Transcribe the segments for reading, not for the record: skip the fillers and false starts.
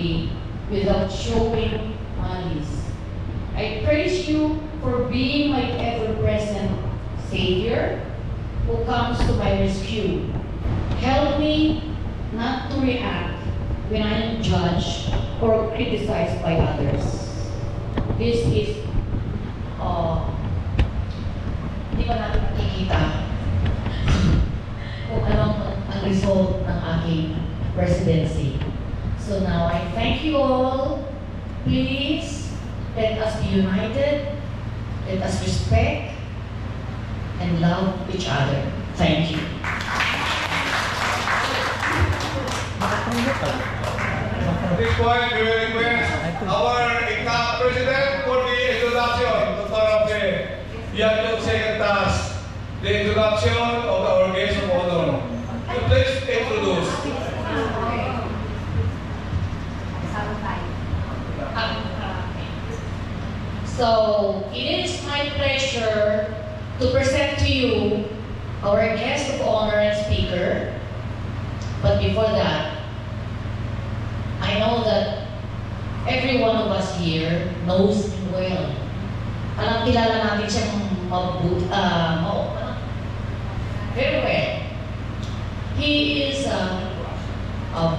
publicly without showing malice. I praise you for being my ever-present Savior who comes to my rescue. Help me not to react when I am judged or criticized by others. This is, di ba natin nakikita kung anong ang result ng aking presidency. So now I thank you all. Please, let us be united, let us respect, and love each other. Thank you. At this point, we will request our President for the introduction to start off the Young second task, the introduction of our guest of honor. So please introduce. So, it is my pleasure to present to you our guest of honor and speaker. But before that, I know that every one of us here knows him well. Alam, kilala natin siyang very well. He is a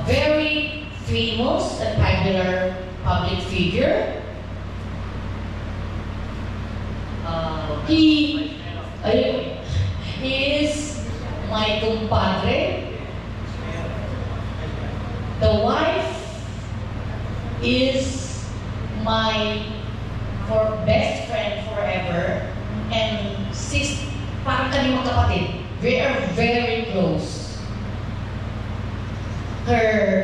very famous and popular public figure. He is my compadre. The wife is my best friend forever, and parang kami magkapatid. We are very close.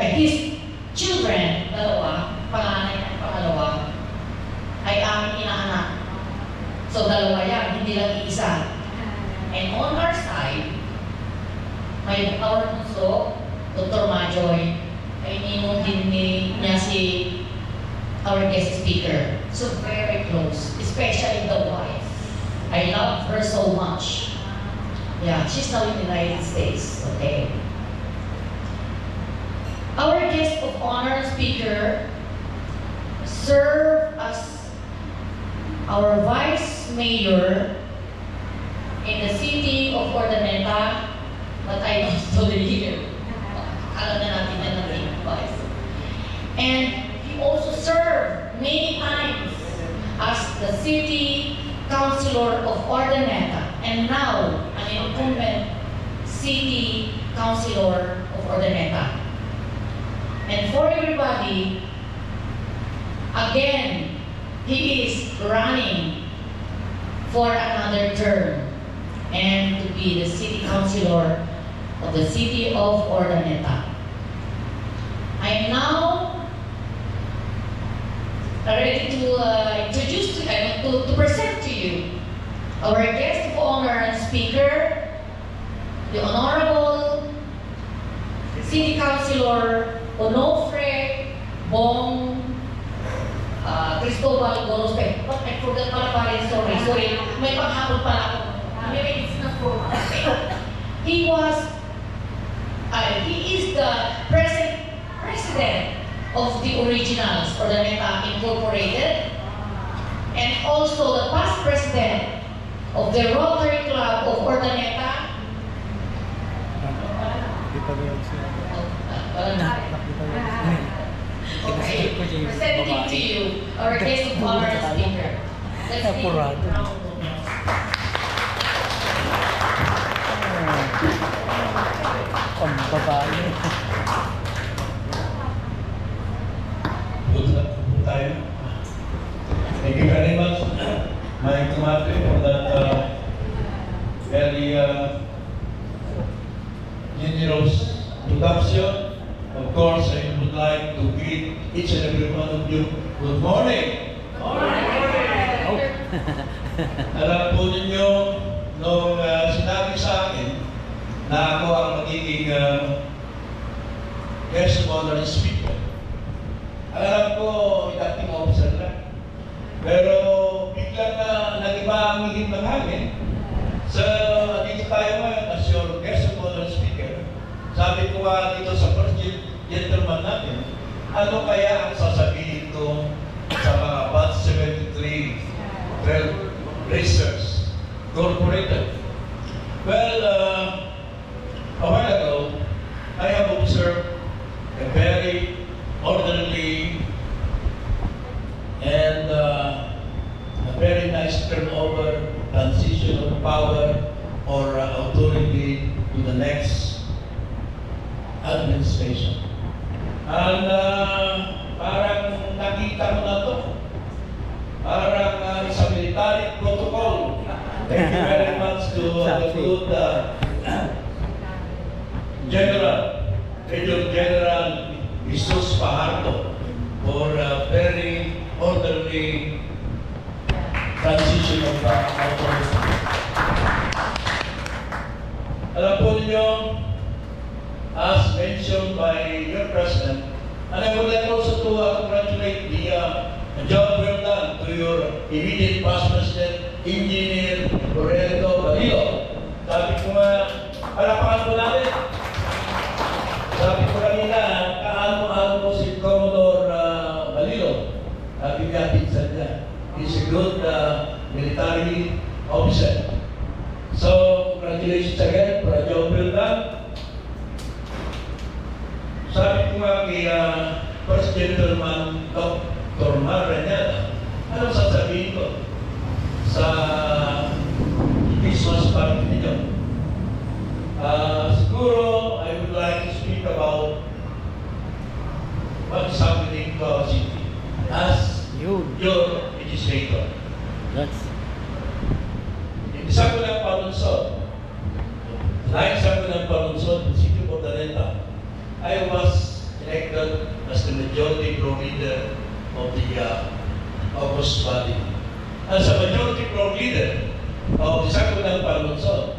His children, dalawa, panganay at pangalawa, ay aming inaanak. So dalawa yan, hindi lang isa. And on our side, our bunso, Dr. Majoy, ay ninong din niya si our guest speaker. So very close, especially the wife. I love her so much. Yeah, she's now in the United States, okay? Our guest of honor speaker served as our vice mayor in the city of Urdaneta, but I don't know the year. Alam na natin na natin vice. And he also served many times as the city councilor of Urdaneta, and now an incumbent city councilor of Urdaneta. And for everybody, again, he is running for another term and to be the city councilor of the city of Urdaneta. I am now ready to to present to you our guest of honor and speaker, the Honorable City Councilor Onofre Bong Cristobal Gorospe. But I forgot pala pala, sorry. May paghapon pala ako. Maybe it's not for He is the president of the Originals, Urdaneta Incorporated, and also the past president of the Rotary Club of Urdaneta. Okay, presenting to you our guest of honor and speaker. Let's give a round of applause. Thank you very much, my compadre, for that very generous introduction. Of course, I would like to greet each and every one of you. Good morning! Good morning! Alam po ninyo, nung sinabi sa akin na ako ang magiging guest of honor speaker, alam ko, dating officer lang. Pero biglang nag-iba ang higit ng hangin. So, dito tayo ngayon as your guest of honor speaker. Sabi ko dito sa first gentleman natin, Ano kaya ang sasabihin ko sa mga batch 73 racers incorporated? Well, a while ago, I have observed a very orderly and a very nice turnover, transition of power or authority to the next administration. And parang nakita mo na to, parang isang military protocol. Thank you very much to the good Major General Jesus Fajardo for a very orderly transition of authority. Alam po ninyo, as mentioned by your President, and I would like also to congratulate the job well done to your immediate past President, Engineer Loreto Balilo. Sabi ko nga, palapakan po natin. Sabi ko kanina, kaano-ano po si Commodore Balilo. Pinsan niya. He's a good military officer. So, congratulations again for a job well done. Sabi ko nga kay First Gentleman Dr. Maranyada, anong sasabihin ko sa Christmas party ninyo? Siguro, I would like to speak about what's happening to our city as your legislator. Hindi sa ko ng palunsod. Dahil sa ko ng palunsod, the city of Urdaneta, I was elected as the majority pro leader of the August body. As a majority pro leader of the Sakunang Palunsod,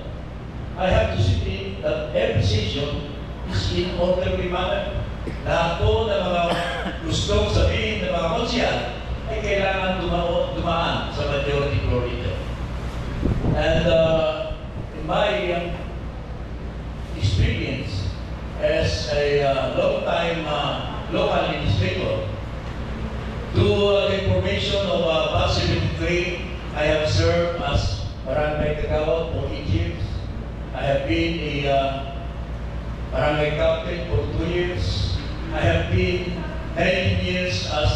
I have to see that every session is in orderly manner. Lahat po ng mga gustong sabihin ng mga konsyal ay kailangan dumaan sa majority pro leader. And in my experience as a long-time local legislator, to the information of Batch 73, I have served as Barangay Kagawad for 8 years. I have been a Barangay Captain for 2 years. I have been 19 years as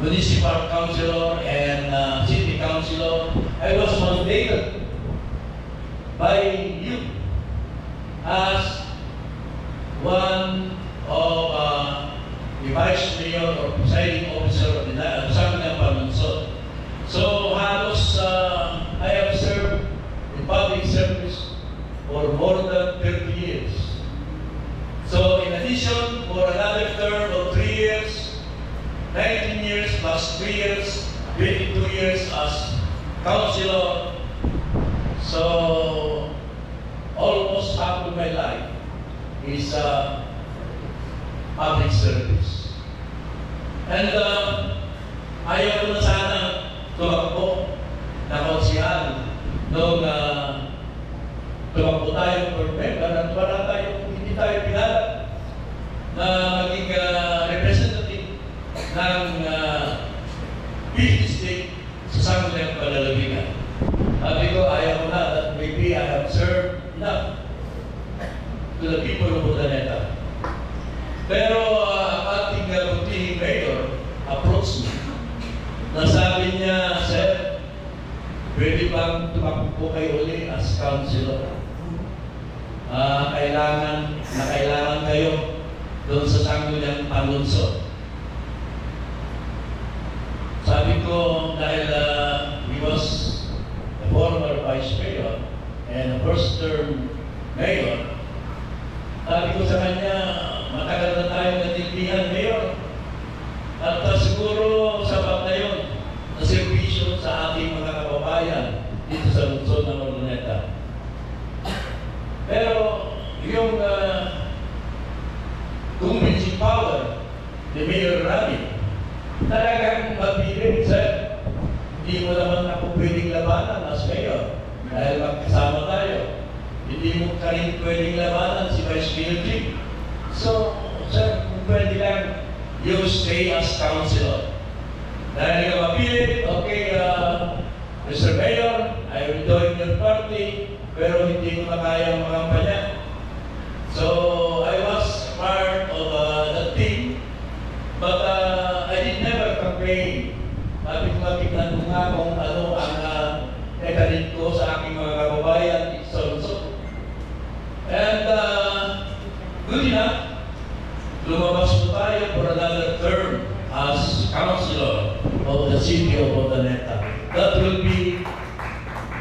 Municipal Councilor and City Councilor. I was mandated by you as one of the Vice Mayor or Presiding Officer of the Sakunang Palunsod. So, halos I have served in public service for more than 30 years. So, in addition, for another term of 3 years, 19 years plus 3 years, 22 years as councilor. So, almost half of my life is public service. And ayaw ko na sana tumakbo na konsihal noong tumakbo tayo for member at wala tayo, hindi tayo pinalad na maging representative ng business state sa Sangguniang Panlalawigan. Sabi ko, ayaw ko na that maybe I have served enough to the people of Urdaneta. Pero ang ating butihing mayor approached me. Nasabi niya, Sir, pwede bang tumakbo po kayo uli as councilor? Kailangan kayo doon sa Sangguniang Palunsod. Sabi ko, dahil he was the former vice mayor and first term mayor, sabi ko sa kanya, matagal na tayong natindihan, Mayor. At siguro sapat na yun na servisyo sa ating mga kababayan dito sa lungsod ng Urdaneta. Pero yung convincing power ni Mayor Rami, talagang mabilib, sir. Hindi mo naman ako pwedeng labanan as mayor dahil magkasama tayo. Hindi mo ka rin pwedeng labanan si Vice Mayor Jim. So, sir, kung pwede lang, you stay as councilor. Dahil ka mapilit, okay, Mr. Mayor, I will join your party, pero hindi ko na kaya makampanya. So, I was part of the team, but I did never campaign. Sabi ko nga, tignan ko nga kung ano ang ekalit ko sa aking mga kababayan, so. And good enough, lumabas po tayo for another term as councilor of the city of Urdaneta. That will be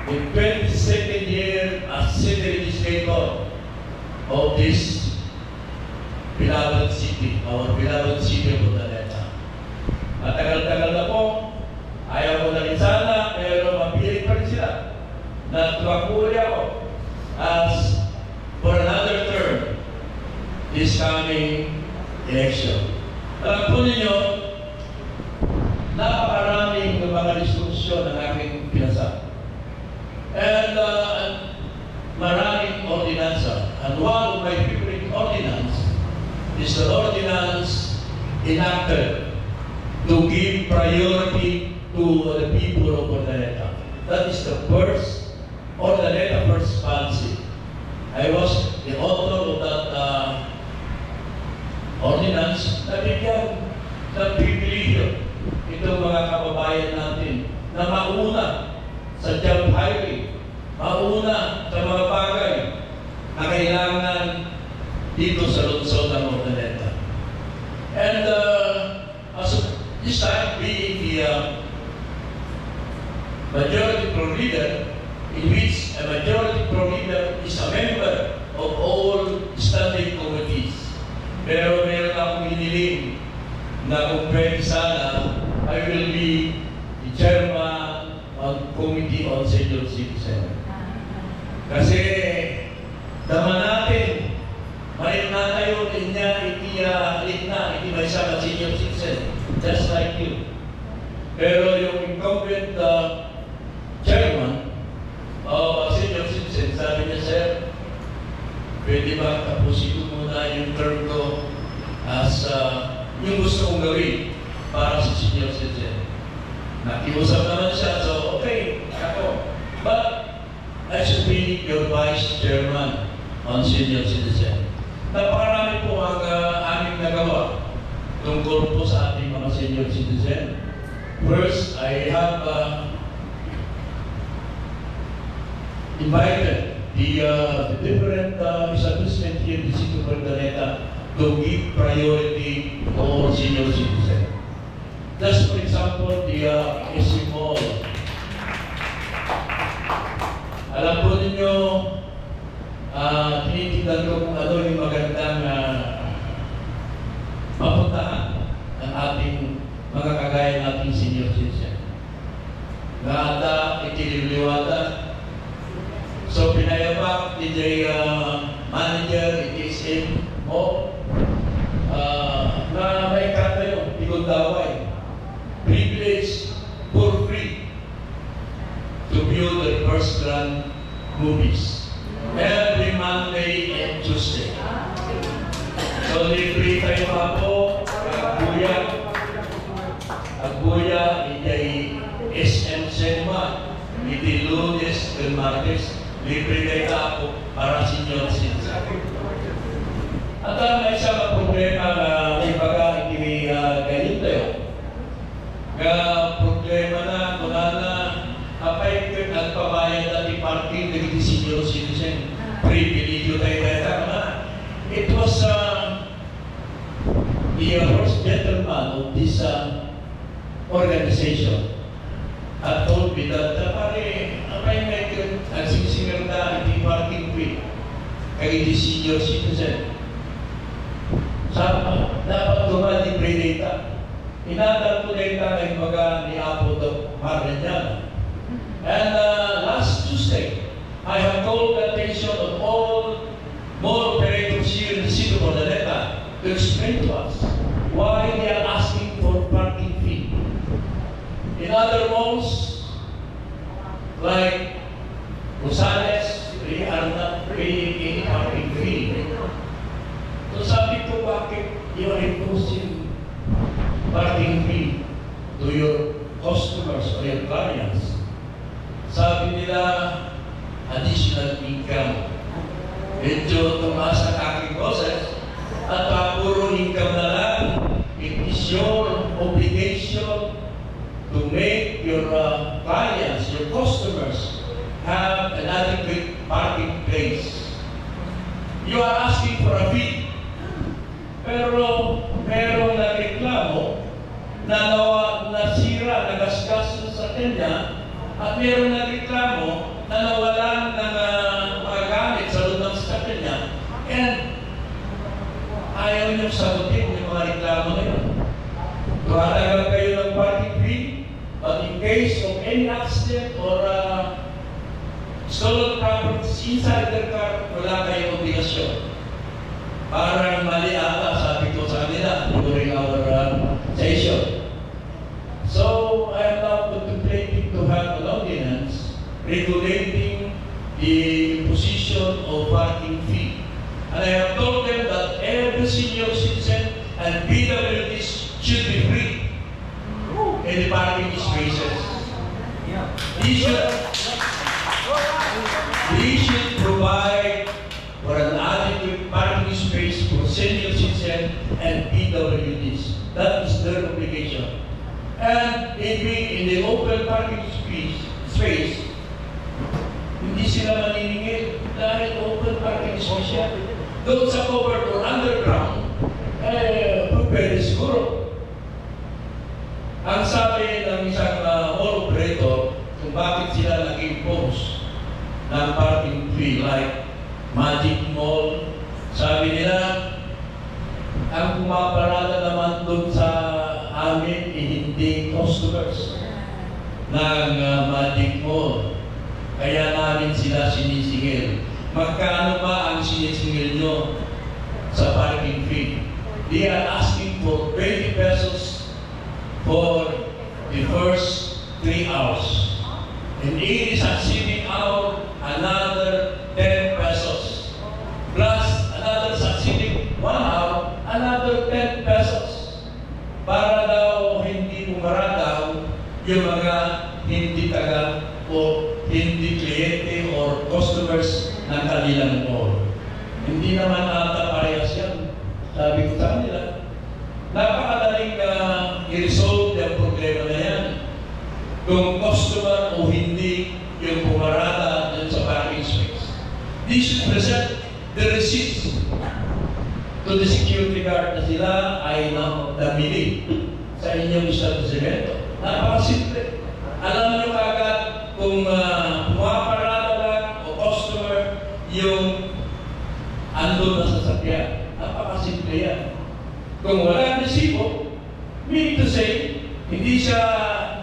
the 22nd year as city legislator of this beloved city, our beloved city of Urdaneta. Matagal-tagal na po, ayaw ko na rin sana, pero mapilit pa rin sila na tumakuli ako as for another term this coming election. Alam po ninyo, napakaraming mga diskusyon ng aking pinasa. And maraming ordinansa. And one of my favorite ordinance is the ordinance enacted to give priority to the people of Urdaneta. That is the first Urdaneta First policy. I was the author of that ordinance na bigyan ng pribilehyo itong mga kababayan natin na mauna sa job hiring, mauna sa mga bagay na kailangan dito sa lungsod ng Urdaneta. And as of this time, being the majority pro leader, in which a majority pro leader is a member of all standing committees. Pero meron akong hiniling na kung pwede sana, I will be the chairman of Committee on Senior Citizen. Kasi dama natin, malit na tayo, iti may isa ka senior citizen, just like you. Pero yung incumbent chairman of senior citizen, sabi niya, sir, pwede ba tapusin ko muna yung term ko as yung gusto kong gawin para sa senior citizen. Nakiusap naman siya, so okay, ako. But I should be your vice chairman on senior citizen. Napakarami po ang aming nagawa tungkol po sa ating mga senior citizen. First, I have invited the different establishment here in the city of Urdaneta to give priority to all senior citizens. Just for example, the AC Mall. Alam po ninyo, tinitingnan ko kung ano yung magandang mapuntahan ng ating mga kagaya nating senior citizen. Ganda, itililiwata. So, pinayabak, DJ manager, ITSM mo, na may kata yung Tigundaway. Privilege for free to view the first grand movies every Monday and Tuesday. So, libre tayo pa po, Agbuya, iti SM Cinema, iti Lunes and Martes, libre kayo ako para senior citizen. At may isang problema na ibaga iti ganyan tayo. Problema na, kuna na, kapay nagpabayad at parking ng senior citizen, privilege tayo tayo. It was the first gentleman of this organization had told me that pare, nagsisingar na hindi parking fee kay the senior citizen. Dapat lumalibre data. Inadal ko data ng mga ni Apo de Mariñana. And last Tuesday, I have called the attention of all mall operators here in the city of Urdaneta to explain to us why they are asking for parking fee. In other malls, like Rosales, they are not paying any parking fee. So sabi ko, bakit you are imposing parking fee to your customers or your clients. Sabi nila, additional income. Medyo tumaas ang aking boses at puro income na lang. It is your obligation to make your clients, your customers, have an adequate parking place. You are asking for a fee. Pero merong nagreklamo na nasira, nagasgas sa kanya, at merong nagreklamo na nawalan ng mga gamit sa loob ng sasakyan niya, and ayaw niyong sagutin yung mga reklamo na yun. Tumatanggal kayo ng parking fee, but in case of any accident or stolen properties inside the car, wala kayong obligasyon. Parang mali ata, sabi ko sa kanila during our session. So, I am now contemplating to have an ordinance regulating the imposition of parking fee. And I have told them that every senior citizen and PWDs should be free in the parking spaces. They should provide for an adequate parking space for senior citizens and PWDs. That is their obligation. And in the open parking space, hindi sila maniningil dahil open parking space yan. Doon sa covered or underground, pwede siguro. Ang sabi ng isang mall operator kung bakit sila nag-impose ng parking fee like Magic Mall, sabi nila, ang pumaparada naman doon sa amin hindi customers ng Magic Mall. Kaya namin sila sinisingil. Magkano ba ang sinisingil nyo sa parking fee? They are asking for 20 pesos for the first 3 hours. And each succeeding hour, another 10 pesos. Plus another succeeding 1 hour, another 10 pesos. Para daw hindi pumaradaw yung mga hindi taga o hindi kliyente or customers ng kanilang mall. Hindi naman ata parehas yan. Sabi ko sa kanila, napakadaling i-resolve yung problema na yan. Kung customer o hindi yung pumarada dun sa parking space. They should present the receipts to the security guard na sila ay namili sa inyong establishmento. Napakasimple. Alam nyo kagad kung pumaparada lang o customer yung andun na sasakyan. Napakasimple yan. Kung wala ang resibo, meaning to say, hindi siya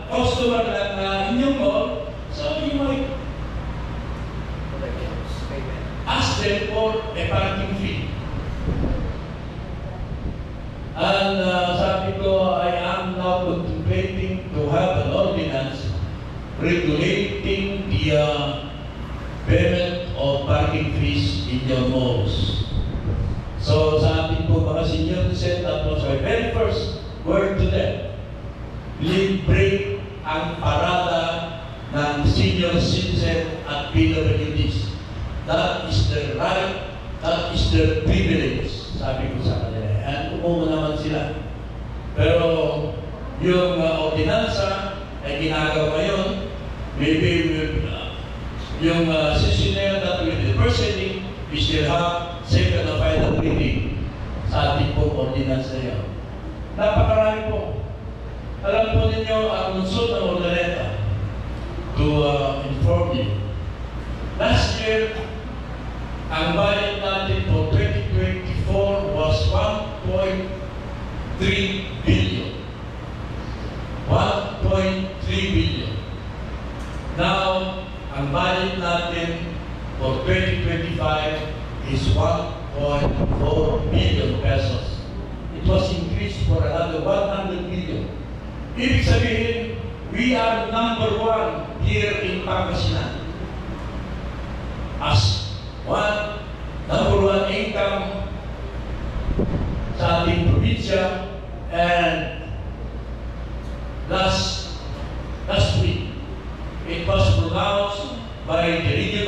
customer ng inyong mall, so you might ask them for a parking fee. And sabi ko, I am now contemplating to have an ordinance regulating the payment of parking fees in your malls. So sa ating po mga senior citizen, that was my very first word to them. Libre ang parada ng senior citizen at PWDs. That is their right, that is their privilege, sabi ko sa kanila. And umuha naman sila. Pero yung ordinansa ay ginagawa ngayon, maybe with yung session na yun that with the first reading, we still have second and final reading sa ating pong ordinansa yun. Napakarami po. Alam po ninyo ang lungsod ng Urdaneta to inform you. Last year, ang budget natin for 2024 was 1.3 billion. 1.3 billion. Now, ang budget natin for 2025 is 1.4 billion pesos. It was increased for another 100 million. Ibig sabihin, we are number 1 here in Pangasinan. As number 1 income sa ating probinsya, and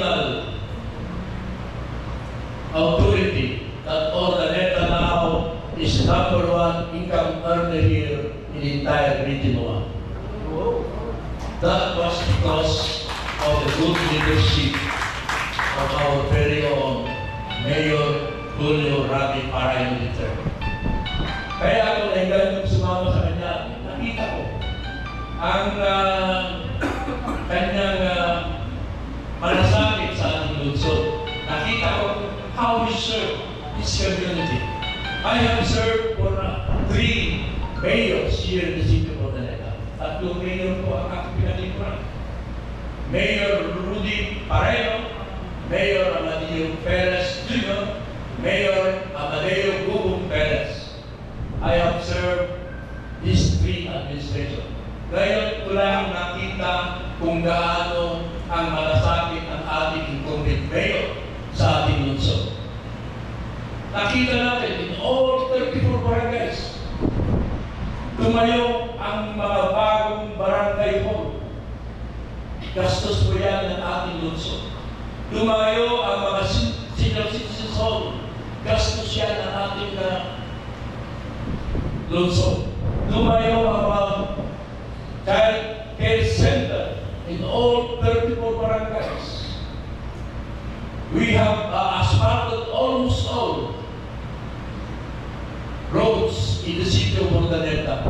regional authority that Urdaneta now is number one income earner here in the entire Region 1. That was because of the good leadership of our very own Mayor Julio Rabi Parayo III. Kaya ako naigaling sumama sa kanya, nakita ko ang kanyang malasakit sa ating lungsod. Nakita ko how he served his community. I have served for 3 mayors here in the city of Urdaneta. Tatlong mayor po ang aking pinalikuran. Mayor Rudy Parayo, Mayor Amadeo Perez Jr., Mayor Amadeo Gugong Perez. I have served these 3 administrations. Ngayon ko lang nakita kung gaano ang malasakit ng ating incumbent mayor sa ating lungsod. Nakita natin in all 34 barangays, tumayo ang mga bagong barangay hall. Gastos po yan ng ating lungsod. Tumayo ang mga senior citizens hall. Gastos yan ng ating lungsod. Tumayo ang mga child care center in all 34 barangays. We have asphalted almost all roads in the city of Urdaneta.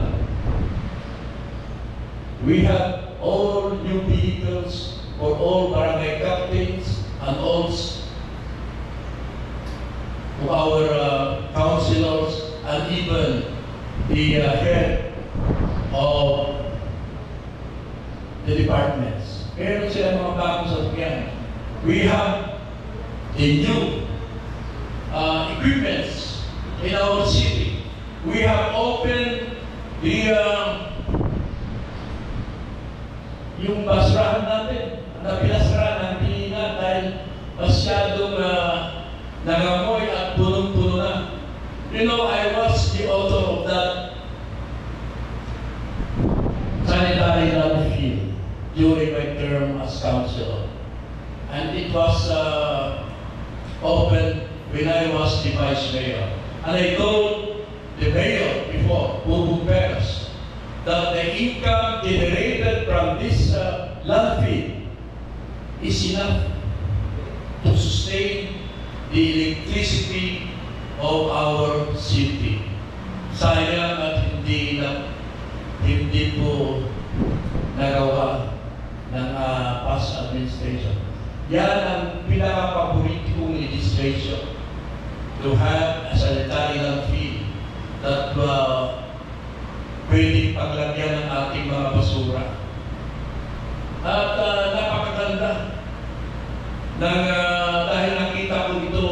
We have all new vehicles for all barangay captains and all of our councilors and even the head of the departments. Meron sila mga bagong sasakyan. We have the new equipments in our city. We have opened the yung basurahan natin na pinasara ng na dahil masyadong nangamoy at punong-puno na. You know, I was the author of that sanitary landfill during my term as councilor. And it was opened when I was the vice mayor. And I told the mayor before, Gugong Perez, that the income generated from this landfill is enough to sustain the electricity of our city. Sayang at hindi po nagawa ng past administration. Yan ang pinaka-paborito kong legislation, to have a sanitary landfill that pwedeng paglagyan ng ating mga basura. At napakaganda ng dahil nakita ko ito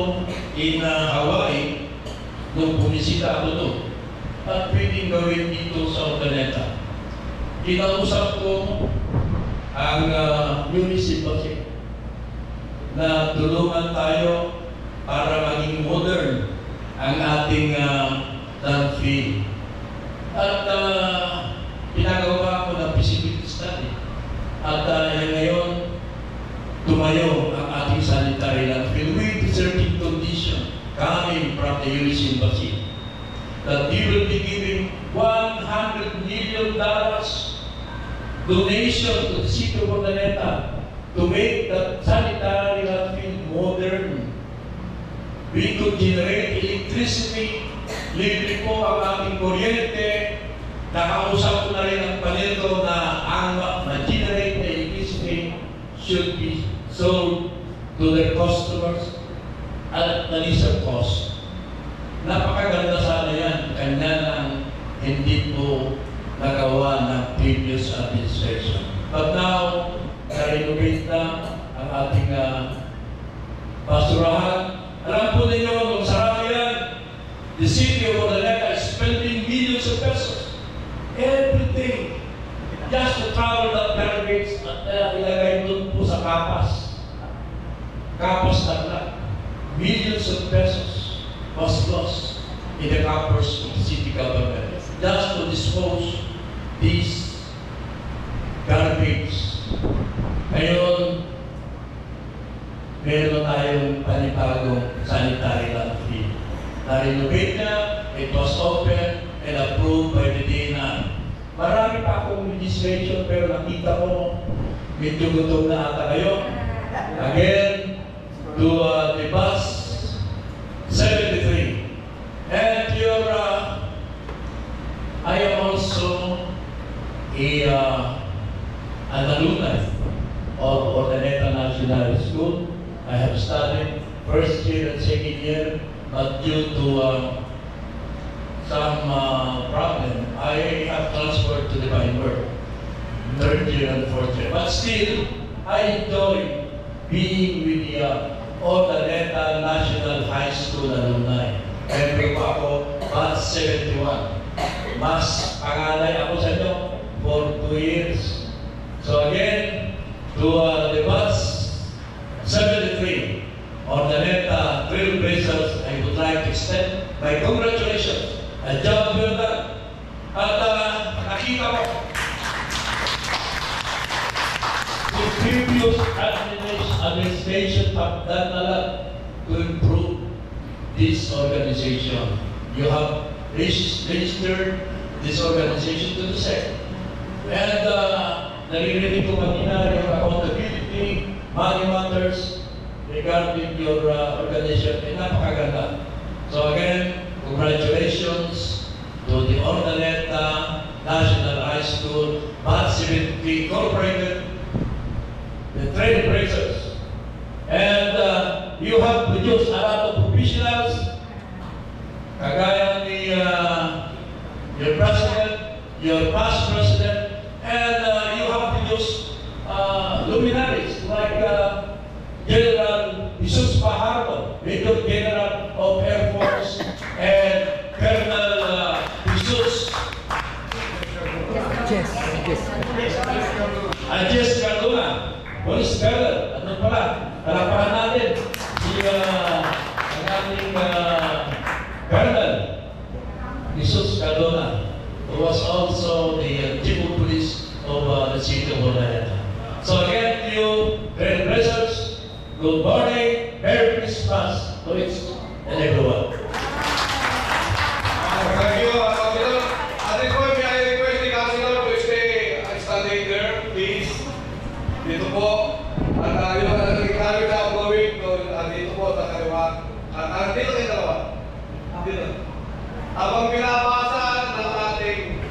in Hawaii nung bumisita ako doon. At pwedeng gawin dito sa Urdaneta. Kinausap ko ang municipality na tulungan tayo para maging modern ang ating landfill. At pinagawa ko ng feasibility study. At ngayon, tumayo ang ating sanitary landfill with certain condition coming from the U.S. Embassy. That we will be giving $100 million donation to the city of Urdaneta to make that sanitary landfill modern. We could generate electricity, libre po ang ating kuryente. Nakausap ko na rin ang panito na ang ma-generate na electricity should be sold to their customers at the least cost. Napakaganda sana yan, kanya lang hindi po nagawa ng previous administration. But now, na-renovate na ang ating basurahan. Alam po ninyo, kung sarado yan, the city of Urdaneta is spending millions of pesos every day just to travel that garbage at ilagay doon po sa kapas. Kapas na millions of pesos was lost in the coffers of the city government just to dispose these garbage. Ngayon, meron tayong panibagong sanitary landfill. Na-renovate na, it was open and approved by the DNR. Marami pa akong legislation pero nakita ko medyo gutom na ata kayo. Again, to the bus 73. And I am also an alumni of Ordaneta National School. I have studied first year and second year, but due to some problem, I have transferred to Divine Word, third year and fourth year. But still, I enjoy being with the Ordaneta National High School alumni. Member po ako, batch 71. Mas pangalay ako sa inyo for 2 years. So again, to the batch 73, Ordaneta Trailblazers, I would like to extend my congratulations. A job well done. At nakita mo, the previous administration have done a lot to improve this organization. You have registered this organization to the SEC. And naririnig ko kanina yung accountability, money matters regarding your organization. Napakaganda. So again, congratulations to the Ordaneta National High School, Batch 73 Incorporated, the Trailblazers. And you have produced a lot of professionals, kagaya ni your president, your past president, and you have produced luminaries like General Jesus Pajardo, Major General of Air Force, and Colonel Jesus Jess Cardona, Police Colonel. Ano pala? Kalapahan natin si ang ating Colonel Jesus Cardona, who was also the Chief of Police of the city of Ordaneta. So again, to you, Trailblazers, good morning, Merry Christmas to each and everyone. Thank you, Councilor. At this point, may I request the Councilor to stay standing there, please. Dito po. At yung nagkakaroon na ang gawin, dito po sa kaliwa. At dito kayo dalawa. Dito. Habang pinabasa ng ating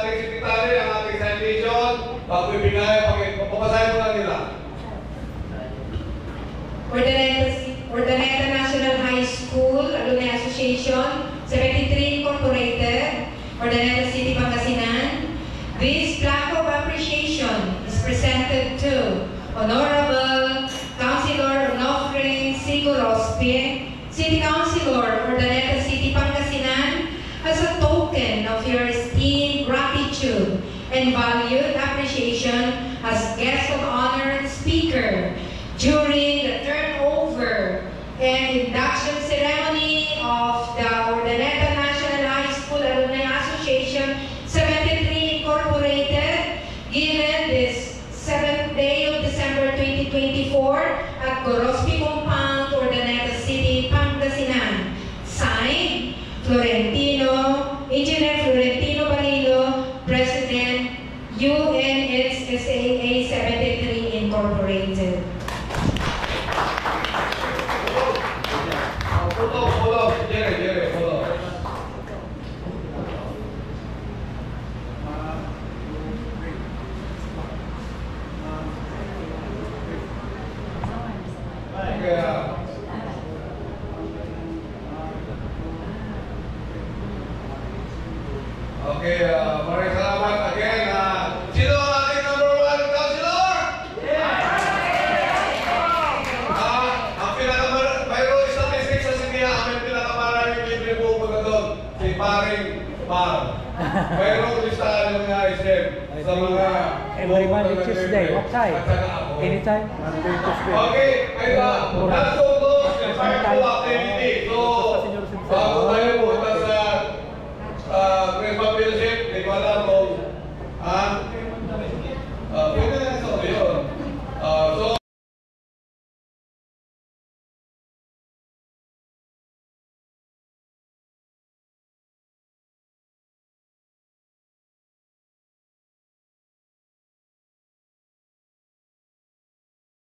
secretary, ang ating citation, bago ibigay, papasahin mo lang nila. Ordaneta National High School Alumni Association 73 Incorporated, Ordaneta City, Pangasinan. This plaque of appreciation is presented to Honorable Councilor Onofre Sigurospe, City Councilor, Ordaneta City, Pangasinan, as a token of your esteem, gratitude, and valued appreciation as guest of honor and speaker during the turnover and induction ceremony of the Ordaneta National High School Alumni Association 73 Incorporated, given this 7th day of December 2024 at Gorospe Compound, Ordaneta City, Pangasinan. Signed, Engineer Florentino Balilo, President, UNSSAA 73 Incorporated. Hold on, Jerry, hold on. Okay, maraming salamat again. Sino ang ating number 1 councilor? Ang mayroong statistics sa Sintia, ang pinakamaraming libre po po doon, si Paring Par. Mayroong listahan ng mga SM sa mga every Monday, Tuesday, what time? Anytime? Monday, Tuesday. Okay, kaya that's all those and fire activity. So, bago tayo po,